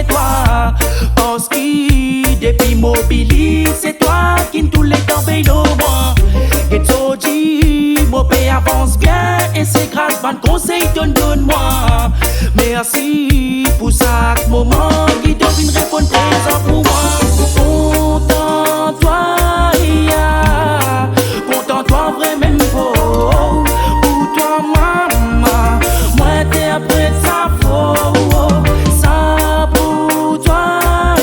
c'est toi. Parce que depuis Mobili, c'est toi qui ne tous les temps veille de moi. Et Tsoji, mon pays avance bien. Et c'est grâce à ton conseil donne-moi. Merci pour chaque moment qui devine répondre présent pour moi. Contente-toi, yeah. Contente-toi vraiment faux. Pour toi, maman, moi interprète ça faux. Ça pour toi,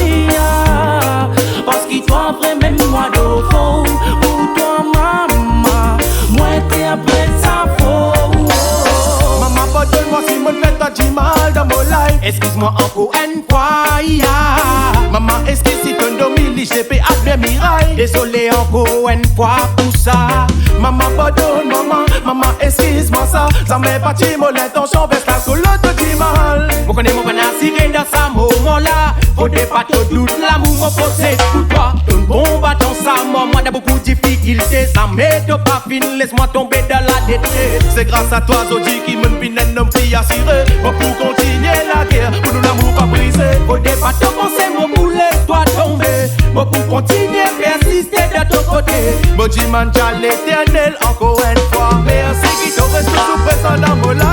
yeah. Parce que toi vraiment moi de faux. Pour toi, maman, moi interprète ça faux. Maman, pardonne-moi si mon fait t'a dit mal dans mon life. Excuse-moi encore une fois, yeah. Maman, est-ce que si ton domili, j'ai fait admettre miraille. Désolé encore une fois pour ça. Maman, pardonne, maman, excuse-moi ça. Ça m'est pas dit mon intention, parce que la solo te dit mal. Mon connais assuré dans ça moment-là. Faudrait pas te doute, l'amour m'a posé pour toi. Donne bon bâton, ça, moi, dans beaucoup de difficultés. Ça m'aide pas fin, laisse-moi tomber dans la détresse. C'est grâce à toi, Zodi, qui me pinne un homme qui assuré. Moi, pour continuer la guerre, pour nous l'amour pas brisé. Faudrait pas te penser, moi, pour laisse-toi tomber. Moi, pour continuer, persister de ton côté. Moi, dis, man, l'éternel, encore une fois. Merci qui te reste tout présent dans mon life.